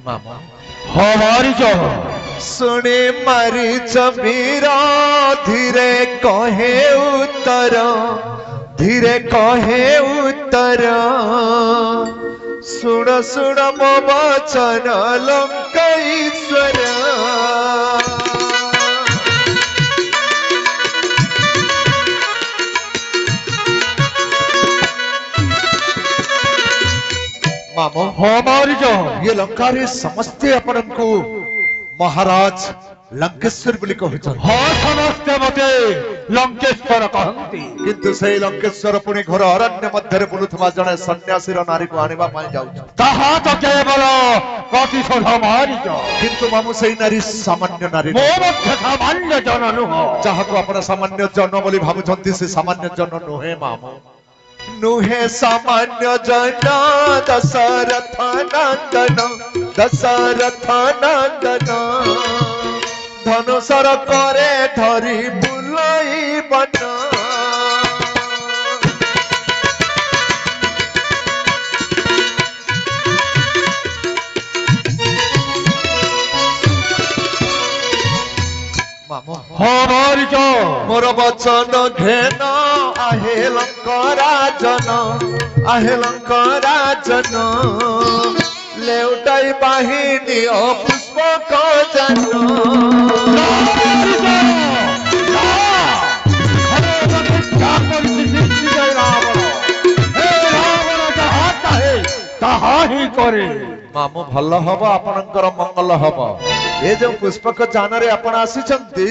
मामा हमारी जो सुने मरीच वीरा धीरे कहे उत्तर धीरे कहे उत्तर सुन सुन मो वचन लंकेश्वर मामो हमारी जो ये लंका रे समस्ते अपन को महाराज लंकेश्वर बोली कहते हाँ समस्ते मते लंकेश्वर कहती किंतु से लंकेश्वर पुणी घर अरण्य मध्य बुलुवा जड़े सन्यासी नारी को आने जाऊँ ताहा तो केवल प्रतिशोध हमारी जो किंतु मामू से नारी सामान्य नारी मो मध्य सामान्य जन नुह जहाँ को अपना सामान्य जन बोली भावुंट से सामान्य जन नुहे मामू नुहे सामान्य जन दशरथ नंदन धनुषर करे धरी बुलाई बन हमारी जो मोर वचन घेन आहे लंकराजन लेउटाई बाहिनी पुष्पक जन करे मामू भल हम आपणकर मंगल हम ये जो पुष्पक जान रे आपण आसीचंती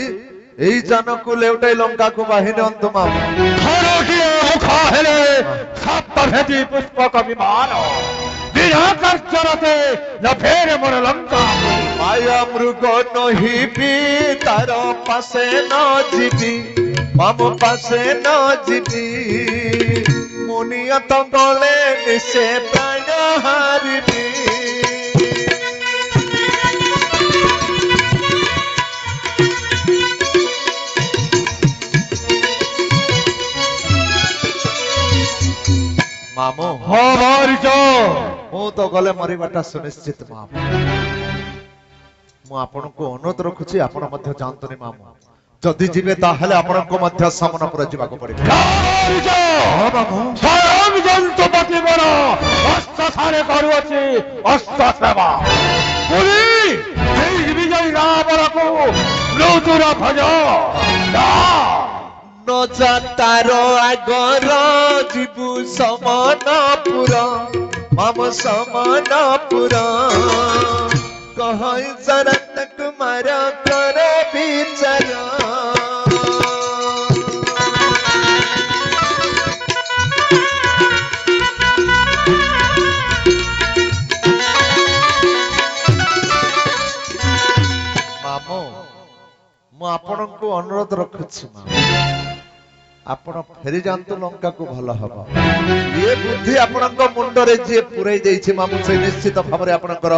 एई जान को लेउटाई लंका को बाहिनी अंत मामू सप्तभेदी पुष्पक विमान बिना कर्चरते लफेरे मोर लंका माया मृग नही भी तार पासे न जीवी माम पासे न जीवी मुनियत गले निसे प्राण हारिबी मामो हमारी जो मु तो गले मरिबाटा सुनिश्चित मामो मु आपन को अनुरोध रखुची आपन मध्य जानतनी मामो जदि जीवे ताहले आपन को मध्य सामना पर जीवा को पड़े हमारी जो मामो स्वयं जंतु पति बड़ अस्त सारे करूची अस्त सेवा पुरी विजय रावण को मृदुर भज न जातार आगर जीवु समानपुर माम समानपुर कह शरत कुमार कर विचार मामो मु आपण को अनुरोध रखुछि आपण फेरी जानतु लंका को भल हबो ये बुद्धि आपनक मुंडरे जे पुरै देछि मामू से निश्चित भाबरे आपनकर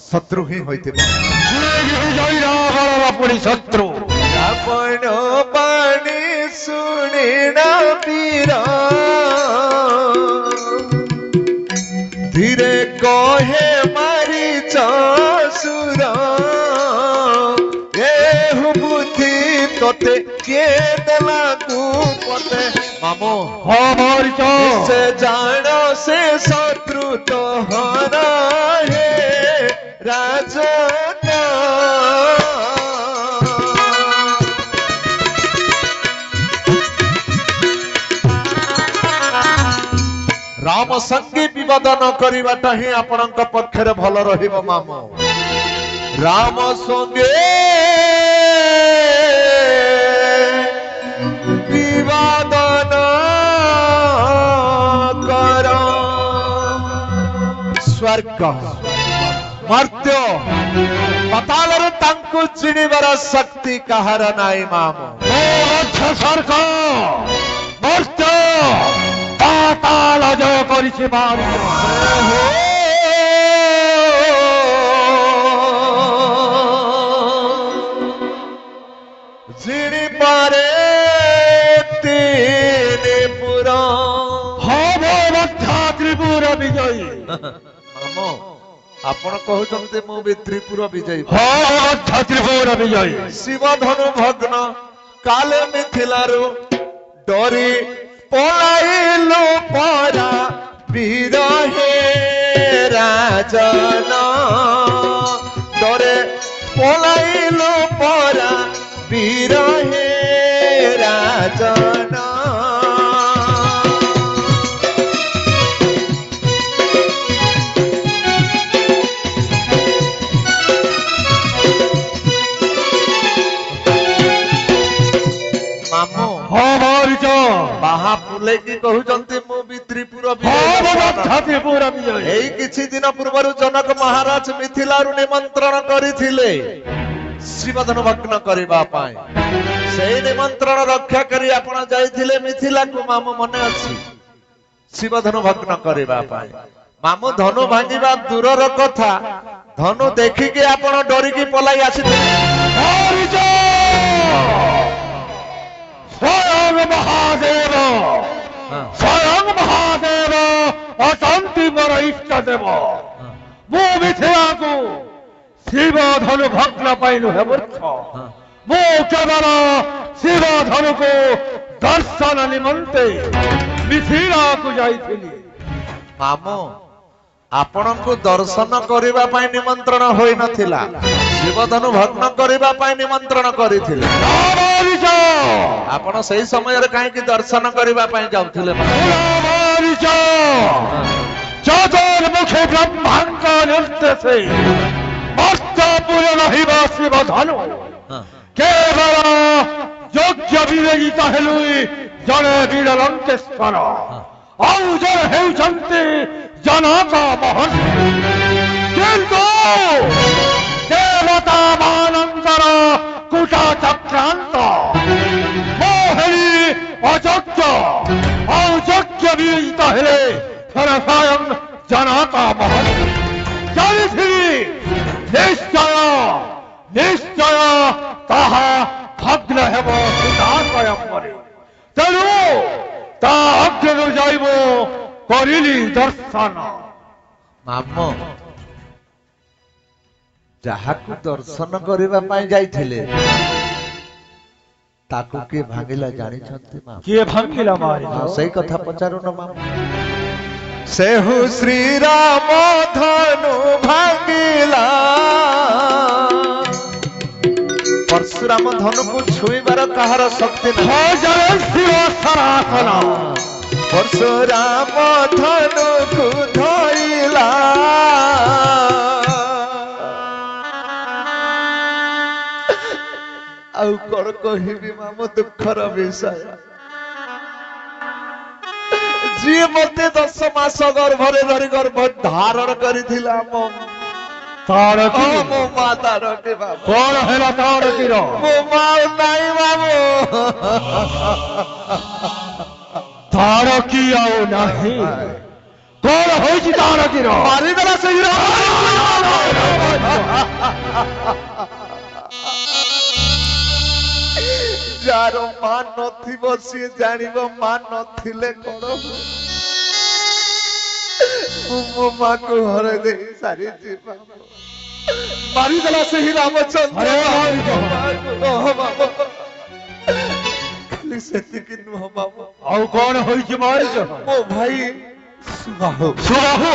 शत्रु ही होइतिबो विजय रावण पुरी शत्रु आपण पानी सुनिना पीरा धीरे कहे मारी चसुरा एहु बुद्धि तोते के देला पते मामो हमारी जो से जानो से शत्रु तो हरा है राजन राम संगे विवाद न करिबाटा ही आपनक पक्षरे भल रहिबो मामो राम संगे विवाद न कर स्वर्ग मर्त्य पतालरे तांकु चिनिबार शक्ति कहार नाई मामो स्वर्ग मर्त्य पाताल जय करिछि बारी जिणी पारे तीन पुरा हबो मध्य त्रिपुर विजयी मामो ଆପଣ କହୁଛନ୍ତି ମୁଁ ବି ତ୍ରିପୁର ବିଜୟୀ ହଁ ତ୍ରିପୁର ବିଜୟୀ ଶିବ ଧନୁ ଭଗ୍ନ କାଲେ ମିଥିଲାରୁ ଡରି ପଳାଇଲୁ ପରା ବୀର ହେ ରାଜନ ଡରେ ପଳାଇଲୁ ପରା ବୀର ହେ ରାଜନ ମାମୁଁ ହଁ ମାରିଛ ବାହା ଫୁଲେଇକି କହୁଛନ୍ତି ମୁଁ ବି ତ୍ରିପୁର ହଁ ତ୍ରିପୁର ବିଜୟୀ ଏଇ କିଛି ଦିନ ପୂର୍ବରୁ ଜନକ ମହାରାଜ ମିଥିଲାରୁ ନିମନ୍ତ୍ରଣ କରିଥିଲେ ଶିବଧନୁ ଭଗ୍ନ କରିବା ପାଇଁ ସେଇ ନିମନ୍ତ୍ରଣ ରକ୍ଷା କରି ଆପଣ ଯାଇଥିଲେ ମିଥିଲାକୁ ମାମୁଁ ମନେ ଅଛି ଶିବଧନୁ ଭଗ୍ନ କରିବା ପାଇଁ ମାମୁଁ ଧନୁ ଭାଙ୍ଗିବା ଦୂରର କଥା ଧନୁ ଦେଖିକି ଆପଣ ଡରିକି ପଳାଇ ଆସିଥିଲେ ମାରିଛ ସ୍ୱୟଂ ମହାଦେବ ସ୍ୱୟଂ ମହାଦେବ ଅଶାନ୍ତି ମୋର ଇଷ୍ଟ ଦେବ ମୁଁ ମିଥିଳାକୁ ଶିବ ଧନୁ ଭଗ୍ନ ପାଇଁ ନୁହେଁ ମୂର୍ଖ ମୁଁ କେବଳ ଶିବ ଧନୁକୁ ଦର୍ଶନ ନିମନ୍ତେ ମିଥିଳାକୁ ଯାଇଥିଲି ମାମୁଁ ଆପଣଙ୍କୁ ଦର୍ଶନ କରିବା ପାଇଁ ନିମନ୍ତ୍ରଣ ହୋଇନଥିଲା ଶିବଧନୁ ଭଗ୍ନ କରିବା ପାଇଁ ନିମନ୍ତ୍ରଣ କରିଥିଲେ ମାରିଛ ଆପଣ ସେଇ ସମୟରେ କାହିଁକି ଦର୍ଶନ କରିବା ପାଇଁ ଯାଉଥିଲେ ମାରିଛ ଚତୁର୍ମୁଖୀ ବ୍ରହ୍ମାଙ୍କ ନିର୍ଦ୍ଦେଶେ ମସ୍ତପୁର ରହିବା ଶିବ ଧନୁ କେବଳ ଯୋଗ୍ୟ ବିବେଚିତ ହେଲୁ ଜଣେ ବୀର ଲଙ୍କେଶ୍ୱର ଆଉ ଜଣେ ହେଉଛନ୍ତି ଜନକ ମହର୍ଷି କିନ୍ତୁ ଦେବତା ମାନଙ୍କର କୁଟା ଚକ୍ରାନ୍ତ ମୋହିନୀ ଅଯୋଗ୍ୟ ଅଯୋଗ୍ୟ ବିବେଚିତ ହେଲେ ସ୍ୱୟଂ ଜନକ ମହର୍ଷି ଜାଣିଥିଲି ନିଶ୍ଚୟ ନିଶ୍ଚୟ ତାହା ଭଗ୍ନ ହେବ ସୀତା ସ୍ୱୟଂବରେ ତେଣୁ ତା ଅଗ୍ରରୁ ଯାଇବ କରିଲି ଦର୍ଶନ ମାମୁଁ ଯାହାକୁ ଦର୍ଶନ କରିବା ପାଇଁ ଯାଇଥିଲେ ତାକୁ କିଏ ଭାଙ୍ଗିଲା ଜାଣିଛନ୍ତି ମାମୁଁ କିଏ ଭାଙ୍ଗିଲା ମାରି ସେଇ କଥା ପଚାରୁନ ମାମୁଁ ସେହୁ ଶ୍ରୀରାମ ଧନୁ ଭାଙ୍ଗିଲା ପରଶୁରାମ ଧନୁକୁ ଛୁଇଁବାର କାହାର ଶକ୍ତି ନାହିଁ ଜୟ ଶିବ ସନାତନ ପରଶୁରାମ ଧନୁକୁ ଧଇଲା ଆଉ କଣ କହିବି ମାମୁଁ ଦୁଃଖର ବିଷୟ ଯିଏ ମତେ 10 ମାସ ଗର୍ଭରେ ଧରି ଗର୍ଭ ଧାରଣ କରିଥିଲା ମୋ ତାରକି ମୋ ମା ତାରକି ବାବୁ କଣ ହେଲା ତାରକିର ମୋ ମା ନାଇଁ ବାବୁ ତାରକି ଆଉ ନାହିଁ କଣ ହୋଇଛି ତାରକିର ମାରିଦେଲା ସେଇ ଯାହାର ମା ନଥିବ ସିଏ ଜାଣିବ ମା ନଥିଲେ କଣ ମୁଁ ମୋ ମାକୁ ହରେଇ ଦେଇ ସାରିଛି ମାରିଦେଲା ସେହି ରାମଚନ୍ଦ୍ର ଖାଲି ସେତିକି ନୁହଁ ବାବୁ ଆଉ କଣ ହୋଇଛି ମାରିଛ ମୋ ଭାଇ ସୁବାହୁ ସୁବାହୁ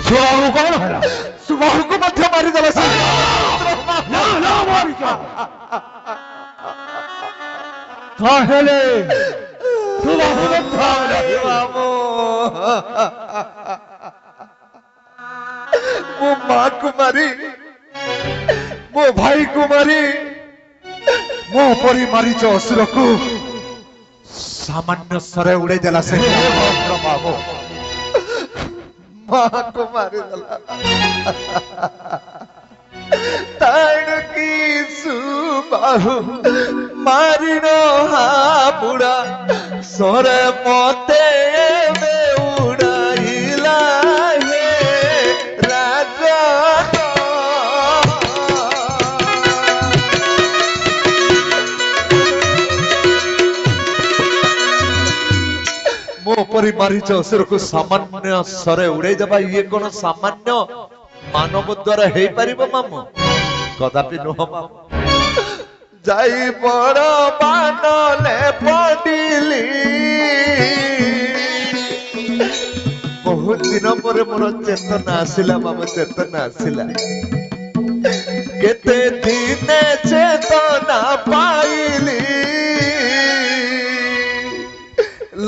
ସୁବାହୁ କଣ ହେଲା ସୁବାହୁକୁ ମଧ୍ୟ ମାରିଦେଲା ସେ ନା ନା ମାରିଛ ତାହେଲେ ସୁବାହୁ ବାବୁ ମୋ ମା କୁ ମାରି ମୋ ଭାଇ କୁ ମାରି ମୋ ପରି ମାରିଛ ଅସୁରକୁ ସାମାନ୍ୟ ସ୍ୱରେ ଉଡେଇ ଦେଲା ସେ ବାବୁ ମା କୁ ମାରିଦେଲା ତାଣକି ସୁବାହୁ ମାରିନ ହାବୁଡା ସରେ ମତେ ଉଡାଇଲା ହେ ରାଜା ମୋ ପରି ମାରିଛ ଅସୁରକୁ ସାମାନ୍ୟ ସରେ ଉଡେଇ ଦେବା ଇଏ କଣ ସାମାନ୍ୟ ମାନବ ଦ୍ୱାରା ହେଇପାରିବ ମାମୁ? କଦାପି ନୁହଁ ମାମୁ। ଯାଇ ବଡ଼ ବାନଲେ ପଡ଼ିଲି ବହୁତ ଦିନ ପରେ ମୋର ଚେତନା ଆସିଲା ମାମୁ, ଚେତନା ଆସିଲା। କେତେ ଦିନେ ଚେତନା ପାଇଲି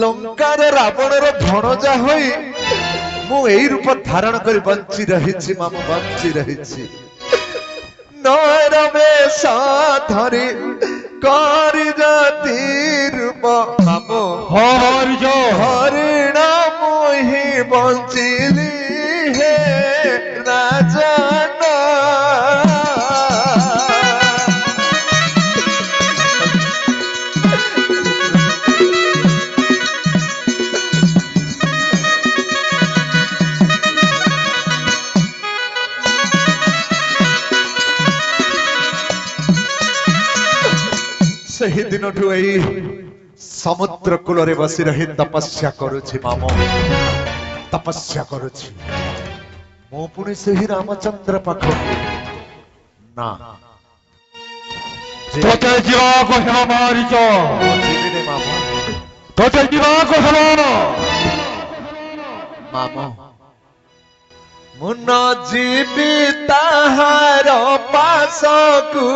ଲଙ୍କାରେ ରାବଣର ଭଣଜା ହୋଇ ମୁଁ ଏଇ ରୂପ ଧାରଣ କରି ବଞ୍ଚି ରହିଛି ମାମୁ, ବଞ୍ଚି ରହିଛି। ନର ବେଶ ଧରି କରି ଯଦି ରୂପ ମାମୁ ହରିଣ ମୁହିଁ ବଞ୍ଚିଲି ହେ ରାଜନ। ସେହି ଦିନଠୁ ଏଇ ସମୁଦ୍ର କୂଳରେ ବସି ରହି ତପସ୍ୟା କରୁଛି ମାମୁ, ତପସ୍ୟା କରୁଛି। ମୁଁ ପୁଣି ସେହି ରାମଚନ୍ଦ୍ର ପାଖକୁ ନା ତୋତେ ଯିବାକୁ ହେବ ମାରିଛ, ଯିବିନି ମାମୁ, ତୋତେ ଯିବାକୁ ହେବ ମାମୁ। ମୁଁ ନ ଯିବି ତାହାର ପାଶକୁ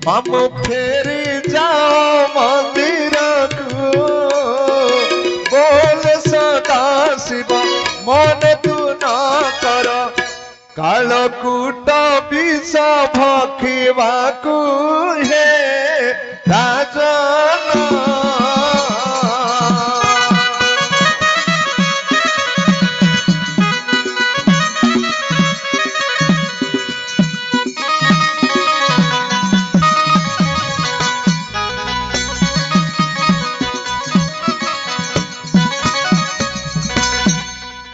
ମାମୁ, ଫେରି ଯାଅ ମନ୍ଦିରକୁ। ବୋଲ ସଦା ଶିବ ମନେ ତୁ ନ କର, କାଳକୂଟ ବିଷ ଭକ୍ଷିବାକୁ ହେ ରାଜନ।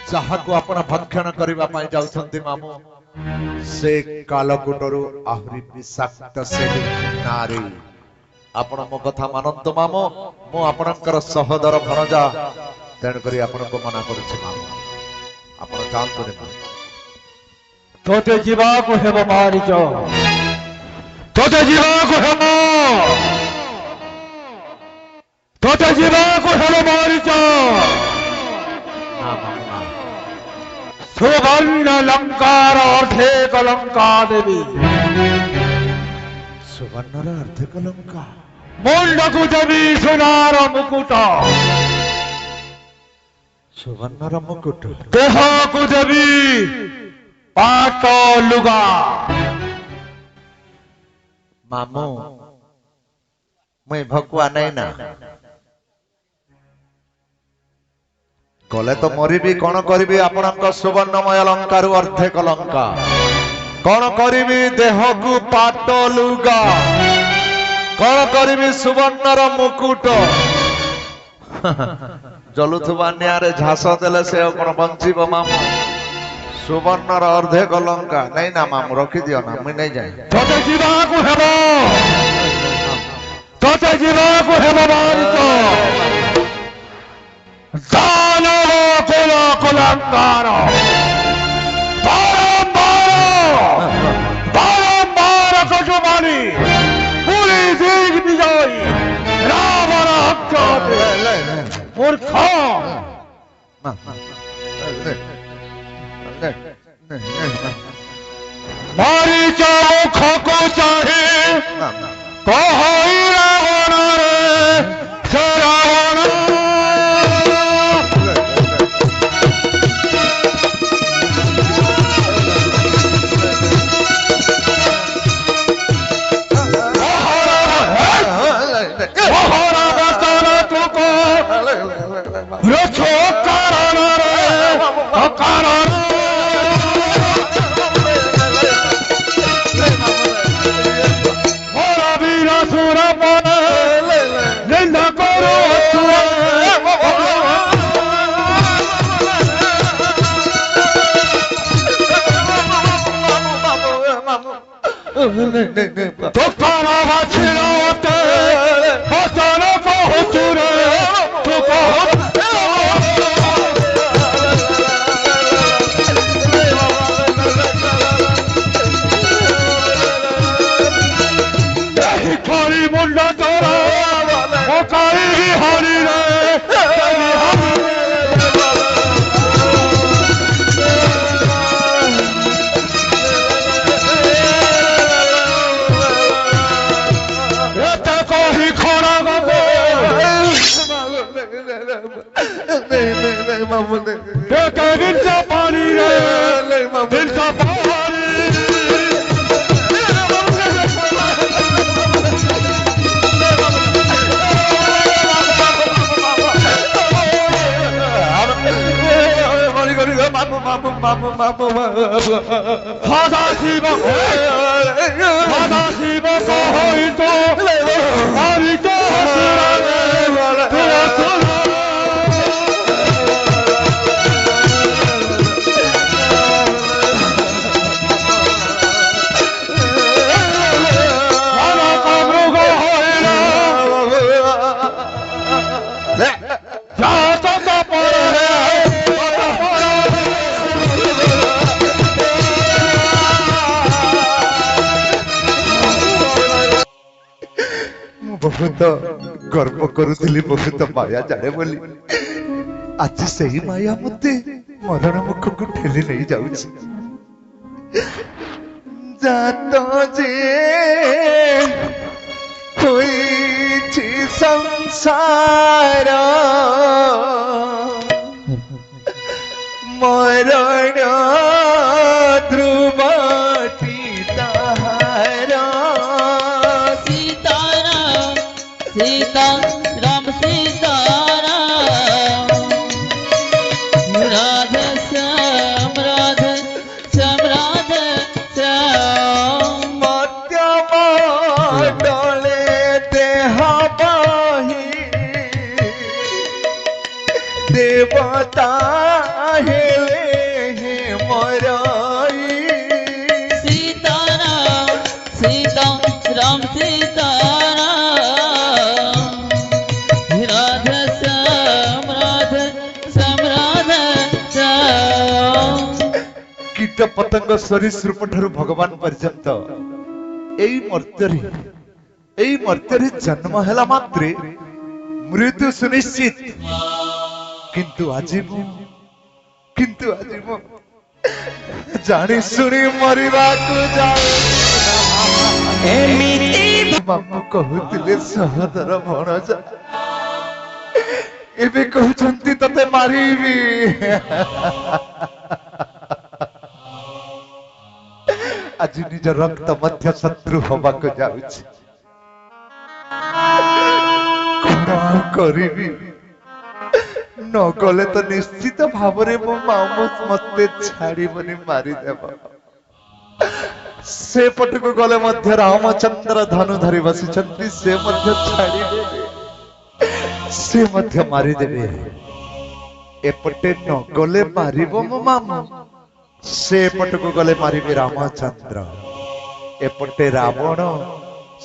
ଯାହାକୁ ଆପଣ ଭକ୍ଷଣ କରିବା ପାଇଁ ଯାଉଛନ୍ତି ମାମୁ, ସେ କାଳକୂଟରୁ ଆହୁରି ବିଷାକ୍ତ ସେହି ନାରୀ। ଆପଣ ମୋ କଥା ମାନନ୍ତୁ ମାମୁ, ମୁଁ ଆପଣଙ୍କର ସହୋଦର ଭଣଜା, ତେଣୁକରି ଆପଣଙ୍କୁ ମନା କରୁଛି ମାମୁ, ଆପଣ ଯାଆନ୍ତୁନି ମାମୁ। ତୋତେ ଯିବାକୁ ହେବ ମାରିଛ, ତୋତେ ଯିବାକୁ ହେବ, ତୋତେ ଯିବାକୁ ହେବ ମାରିଛ। ସୁବର୍ଣ୍ଣ ଲଙ୍କାର ଅର୍ଦ୍ଧେକ ଲଙ୍କା ଦେବି, ସୁବର୍ଣ୍ଣର ଅର୍ଦ୍ଧେକ ଲଙ୍କା। ମୁଣ୍ଡକୁ ଦେବି ସୁନାର ମୁକୁଟ, ସୁବର୍ଣ୍ଣର ମୁକୁଟ। ଦେହକୁ ଦେବି ପାଟ ଲୁଗା। ମାମୁ ମୁଇଁ ଭକୁଆ ନାଇଁ ନା, ଗଲେ ତ ମରିବି, କଣ କରିବି ଆପଣଙ୍କ ସୁବର୍ଣ୍ଣମୟ ଲଙ୍କାରୁ ଅର୍ଦ୍ଧେକ ଲଙ୍କା, କଣ କରିବି ଦେହକୁ ପାଟ ଲୁଗା, କଣ କରିବି ସୁବର୍ଣ୍ଣର ମୁକୁଟ। ଜଲୁଥିବା ନିଆଁରେ ଝାସ ଦେଲେ ସେ ଆଉ କଣ ବଞ୍ଚିବ ମାମୁ? ସୁବର୍ଣ୍ଣର ଅର୍ଦ୍ଧେକ ଲଙ୍କା ନାଇଁ ନା ମାମୁ, ରଖିଦିଅ ନା, ମୁଇଁ ନେଇ ଯାଏ। ତୋତେ ଯିବାକୁ ହେବ, ତୋତେ ଯିବାକୁ ହେବ ମାରିଛ। ଦାନବ କୁଳ କୁଳାଙ୍ଗାର ବାରମ୍ବାର କଟୁମାରି ପୁରୀ ଦିଗ୍ବିଜୟୀ ରାବଣ ହତ୍ୟା ମୂର୍ଖ। ମାରିଛ ମୁଖକୁ ଚାହିଁ କହଇ ରାବଣରେ ସେ ରାବଣ। दिल का पारी बहुत गर्व करुली बहुत माया जाने बोली आज से ही माया मते मरण मुख को ठेली नहीं जाउछि जातो जे होइछि संसार मरण ध्रुवति ताहारा सीता राम सीता राधे श्याम राधे श्याम राधे श्याम मध्यम डले देह बही देवता हेले हे मरई सीता राम सीता राधे श्याम राधे श्याम राधे श्याम कीट पतंग सरीसृप ठारू भगवान पर्यंत एई मर्त्यरे जन्म हेला मात्रे मृत्यु सुनिश्चित किंतु आज मु जानी सुनी मरिबा को जाए एमिति बापू कहूतिले सहदर भणजा एबे कहउछंती तते मारिबी आज निज रक्त मध्य शत्रु हवा को जाउछि कौन करिबी न गले तो निश्चित भावरे मो मामू मते छाड़ीबनी मारी देब से पटको गले मध्य रामचंद्र धनु धरी बसिछंती से मध्य छाड़ी देबे से मध्य मारी देबे एपटे न गले मारिबो मो मामू से पटको गले मारिबे रामचंद्र एपटे रावण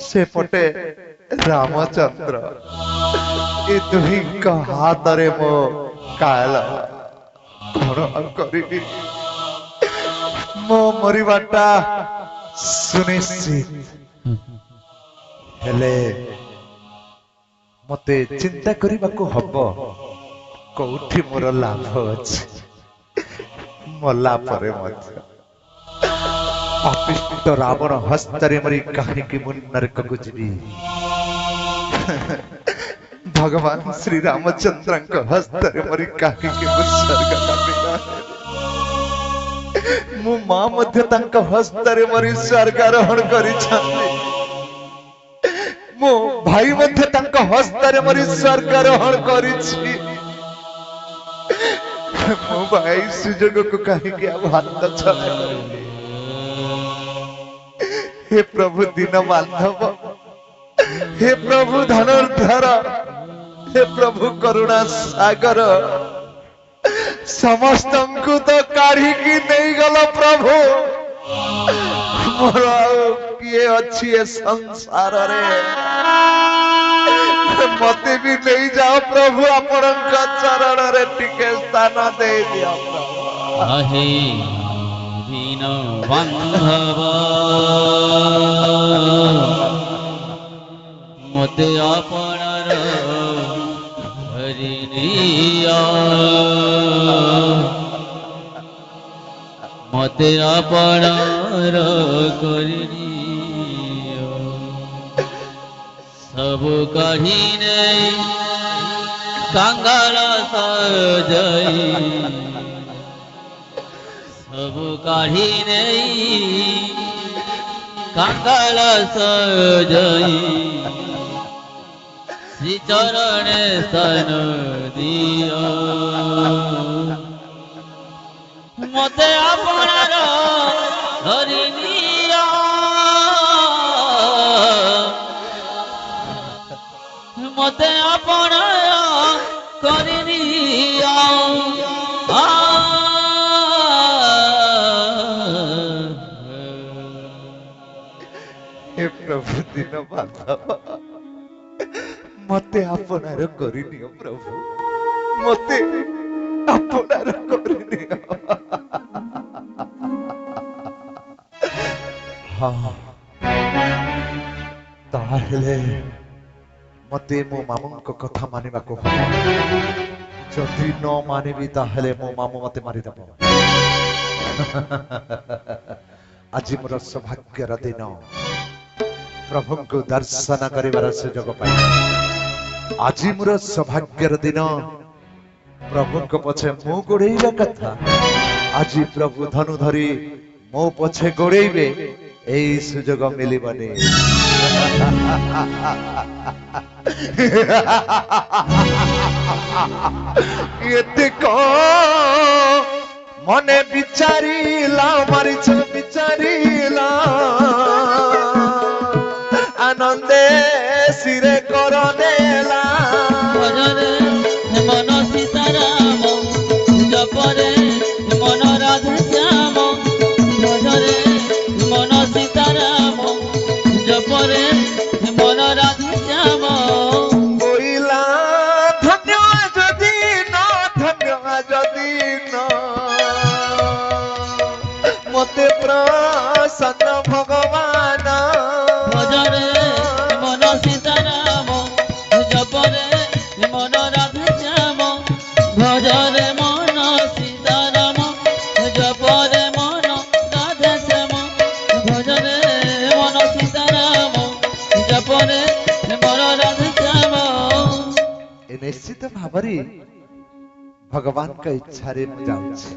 से पटे रामचंद्र ए दुही का हाथ रे मो काला कौन करिबी मो मरिबाटा सुनिश्चित हेले मते चिंता करिबाको हबो कोठी मोर लाभ अछि मल्ला परे मध्य अपिष्ट रावण हस्तरे मरी कहानी की मुन नरक को जीवी भगवान श्री रामचंद्र को हस्तरे मरी कहानी की मुन स्वर्ग मु मां मध्य तंक हस्तरे मरी स्वर्गारोहण करिछन्ति मो भाई मध्य तंक हस्तरे मरी स्वर्गारोहण करिछि मो भाई सुजोग को कहि के अब हाथ छला हे प्रभु दीन बांधव हे प्रभु धनुर्धर हे प्रभु करुणा सागर समस्त को तो काढ़ी की नहीं गल प्रभु मोर किए अच्छी है संसार रे मते भी नहीं जाओ प्रभु आपण चरण रे टिके स्थान दे दिया आहे दीन बांधव मते आपणर हरिनिया मते आपणर करिनिया सब काढ़ीने कांगाल सजई ସବୁ କାଢ଼ି ନେଇ କାଙ୍ଗାଳ ସଜଇ ଶ୍ରୀ ଚରଣେ ସ୍ଥାନ ଦିଅ ମତେ ଆପଣାର ଧରି ନିଅ ମତେ ଆପଣାର କରି ନିଅ हे प्रभु दिन बांधव मते आपनार करिनियो प्रभु मते आपनार करिनियो हाँ ताहले मते मो मामुंको कथा मानिबाको हबो जदि न मानिबी ताहले मो मामू मते मारि देबो आज मोर सौभाग्यर दिन प्रभु को दर्शन करिवार सुजोग पाई आज मोर सौभाग्यर दिन प्रभु को पछे मु गोड़ेइबा कथा आज प्रभु धनु धरी मो पछे गोड़ेइबे एई सुजोग मिलिबनी एते को मने बिचारीला मारिछ बिचारीला आनंदे सिरे करनेला ভজরে মন সীতারাম জপরে মন রাধে শ্যাম ভজরে মন সীতারাম জপরে মন রাধে শ্যাম बोइला धन्य जदि न मते प्रसन्न भगवान ভজরে মন সীতারাম জপরে মন রাধে শ্যাম ভজরে মন সীতারাম জপরে মন রাধে শ্যাম ভজরে মন সীতারাম জপরে মন রাধে শ্যাম ए निश्चित भावरी भगवान का इच्छा रे जाउछि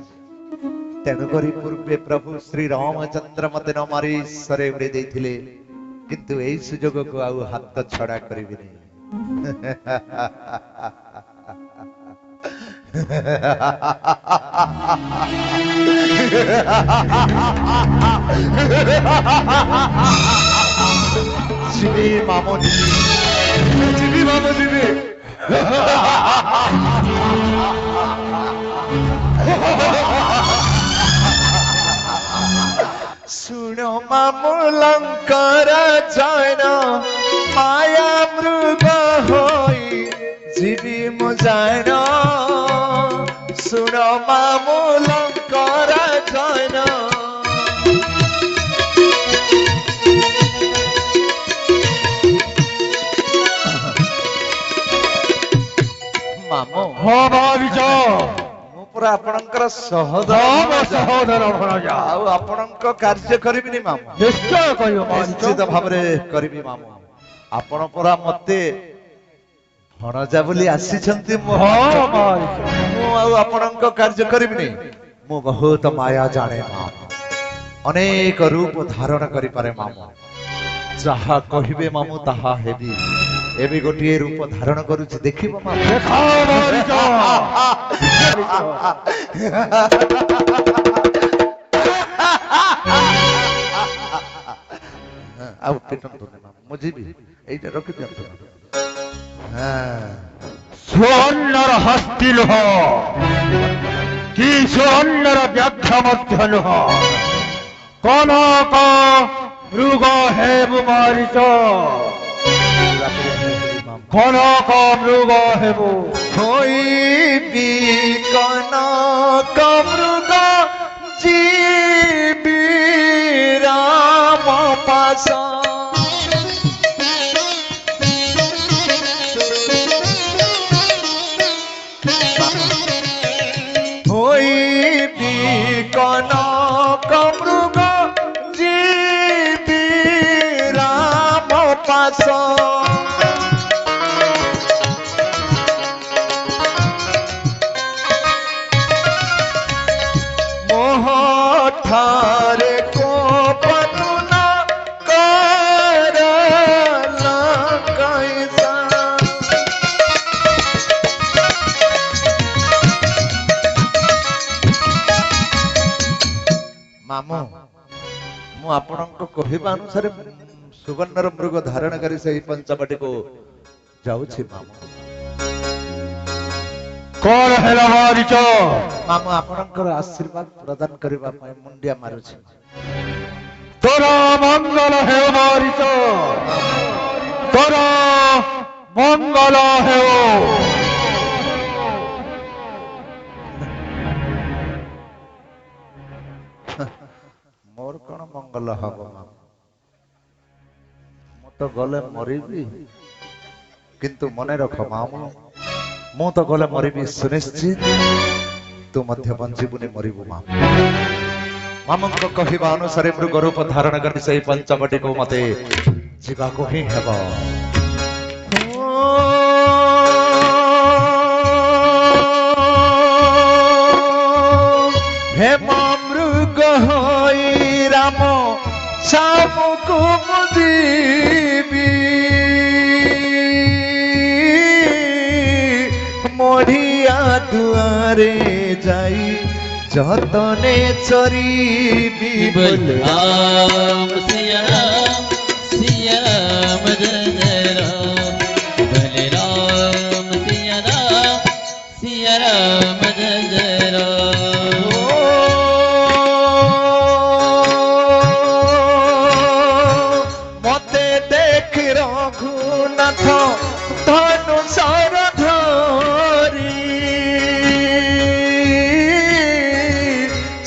तेणुकरी पूर्वे प्रभु श्री रामचंद्र मते न मारी ईश्वरे उड़े देथिले किंतु एई सुजोग को आउ हाथ छड़ा करिबि नै जीवी मामो जीवी मामो जीवी सुनो मामू लंकर जैन माया मृग होई जीवी मु जैन सुनो मामू लंकर जैन मामो ହଁ ମାରିଛ मु पूरा आपणकर ହଁ सहोदर ମୋ ସହୋଦର ଭଣଜା ଆଉ ଆପଣଙ୍କ କାର୍ଯ୍ୟ କରିବିନି ମାମୁ ନିଶ୍ଚୟ କହିବ ନିଶ୍ଚିତ ମାରିଛ ଭାବରେ କରିବି ମାମୁ ଆପଣ ପରା ମତେ ଭଣଜା ବୋଲି ଆସିଛନ୍ତି ମୁଁ ହଁ ମାରିଛ ମୁଁ ଆଉ ଆପଣଙ୍କ କାର୍ଯ୍ୟ କରିବିନି ମୁଁ ବହୁତ ମାୟା ଜାଣେ ମାମୁ ଅନେକ ରୂପ ଧାରଣ କରିପାରେ ମାମୁ ଯାହା କହିବେ ମାମୁ ତାହା ହେବି ଏବେ ଗୋଟିଏ ରୂପ ଧାରଣ କରୁଛି ଦେଖିବ ମାମୁ ଦେଖାଅ ମାରିଛ ଆଉ ପିଟନ୍ତୁନି ମାମୁ ମୁଁ ଯିବି ଏଇଟା ରଖିଦିଅନ୍ତୁ ହଁ ସ୍ୱର୍ଣ୍ଣର ହସ୍ତି ନୁହଁ କି ସ୍ୱର୍ଣ୍ଣର ବ୍ୟାଖ୍ୟା ମଧ୍ୟ ନୁହଁ କନକ ମୃଗ ହେବୁ ମାରିଛ କନକ ମୃଗ ହେବୁ ହୋଇବି କନକ ମୃଗ ଯିବି ରାମ ପାଶ ହୋଇବି কনক মৃগ জীবি রাম পাশ মোহ धारे को पनुना करला कैसा। मामू मु आपणको कहिबा अनुसार सुवर्णर मृग धारण करी सही पंचवटी को जाउछि। मामू कौन है मारिच? मामू आपणकर आशीर्वाद प्रदान करबा पय मुंडिया मारुछि। तोरा मंगल है मारिच, तोरा मंगल है। मोर कौन मंगल हब मामू? मु तो गले मरिबी, किंतु मने रख मामू मु तो गले मरिबी सुनिश्चित, तू मध्य बंजीबुनी मरिबु मामू। मामूको कहिबा अनुसार मृग रूप धारण करी सही पंचवटी को मते जीवाको ही हेब। हे मृग होई राम शामको मुदीबी, मोढ़िया दुआरे जाई जतने चरीबी। राम सिया राम जय जय राम, भले राम सिया राम जय जय राम। मते देख रघुनाथ धनुषर धरी,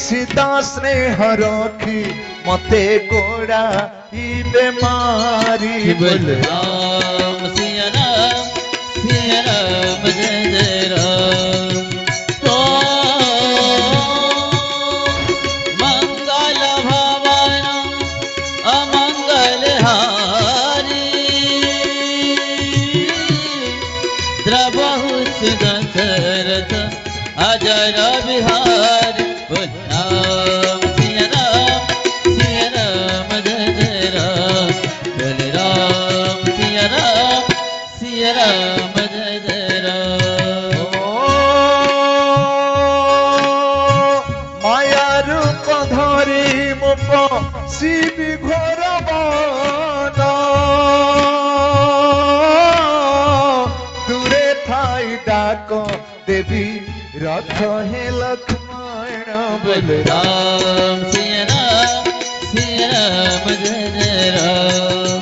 सीता स्नेह रखी मते गोड़ा इबे मारी। राम सिया राम जय जय राम। तो मंगल भवन अमंगल हारी, द्रवहु दशरथ अजर बिहारी। राम सिया राम जय जय राम, बोले राम सिया राम जय जय राम। माया रूप धरी मुप शिवी घोर बन, दूरे थाई डाक देवी रथ हे लक्ष्मण। बोल राम सिया राम जय जय राम।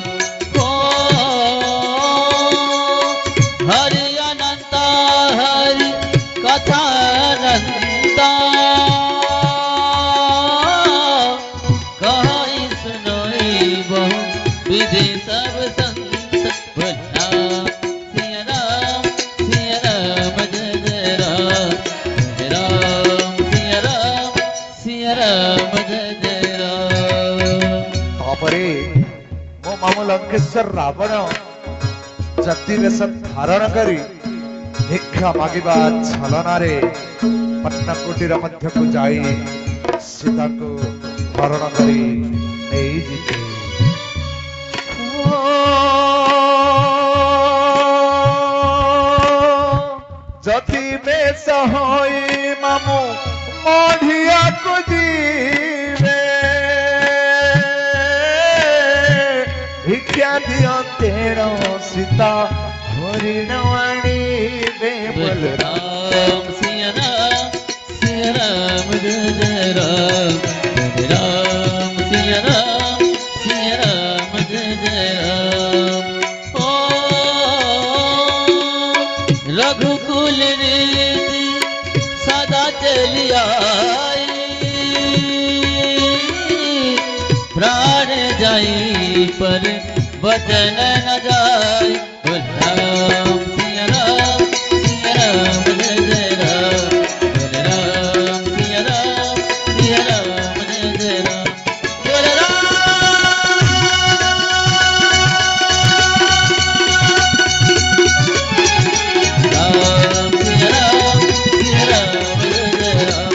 को हरि अनंत हरि कथा अनंता, कहि सुनोई बहु विधि सब संत। राम सिया राम जय जय राम, राम सिया राम जय जय राम। तापरे मो मामू लंकेश्वर रावण जाति वेश धारण करी भिक्षा मागिबा छलनारे पट्टकुटीर मध्यकु जाई सीता को हरण करी नेई जिते। जति बेश होई मामू मोढ़िया को जीवे, भिक्षा दियो तेरो सीता हरिण आनीबे। बोल राम सिया राम जय जय राम, राम सिया राम जय जय राम। ओ रघुकुल रीति सदा चली आई, प्राण जाई पर वचन न जाई। राम सिया राम जय जय राम, राम सिया राम जय जय राम। राम सिया राम जय जय राम,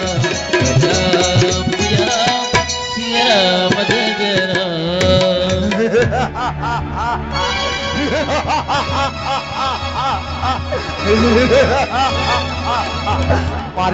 राम सिया राम Ha